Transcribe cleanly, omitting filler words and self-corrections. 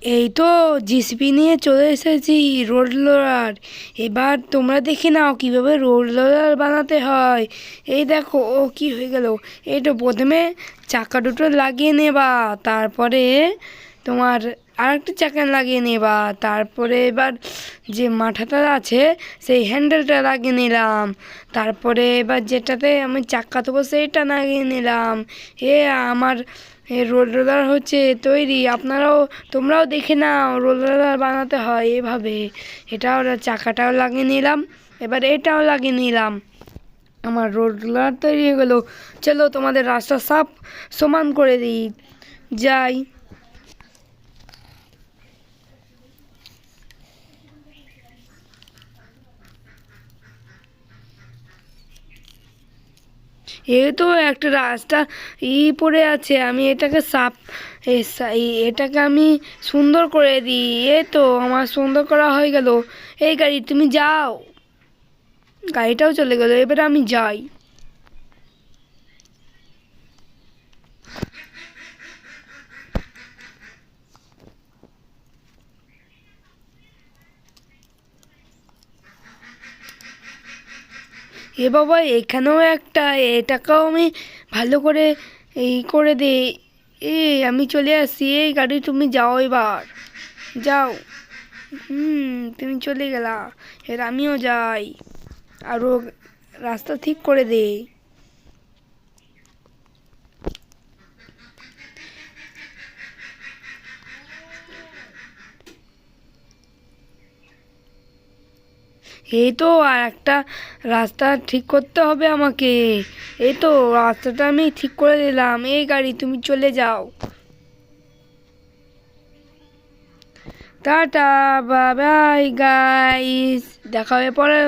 এই তো জিসিপি নিয়ে চলে এসেছি রোড রোলার। এবার তোমরা দেখে নাও কিভাবে রোড রোলার বানাতে হয়। এই দেখো, ও কি হয়ে গেল। এই তো প্রথমে চাকা দুটো লাগিয়ে নেবা, তারপরে তোমার আরেকটা চাকা লাগিয়ে নেবা, তারপরে এবার যে মাথাটা আছে সেই হ্যান্ডেলটা লাগিয়ে নিলাম, তারপরে এবার যেটাতে আমি চাকা দেবো সেইটা লাগিয়ে নিলাম। এ আমার রোড রোলার হচ্ছে তৈরি। তোমরাও দেখে নাও রোড রোলার বানাতে হয় এভাবে। এটাও চাকাটাও লাগিয়ে নিলাম, এবার এটাও লাগিয়ে নিলাম। আমার রোড রোলার তৈরি হয়ে গেলো। চলো তোমাদের রাস্তা সাফ সমান করে দিই, যাই। এই তো একটা রাস্তা পড়ে আছে, আমি এটাকে সাফ এটাকে আমি সুন্দর করে দিই। এই তো আমার সুন্দর করা হয়ে গেল। এই গাড়ি তুমি যাও। গাড়িটাও চলে গেল, এবারে আমি যাই। এ বাবা, এখানেও একটা, এটাকেও আমি ভালো করে করে দে। আমি চলে আসছি। এই গাড়ি তুমি যাও, এবার যাও। তুমি চলে গেলা, এর আমিও যাই। আরও রাস্তা ঠিক করে দে। এই তো আর একটা রাস্তা ঠিক করতে হবে আমাকে। এই তো রাস্তাটা আমি ঠিক করে দিলাম। এই গাড়ি তুমি চলে যাও। টাটা, বাই বাই গাইস, দেখা হবে পরে।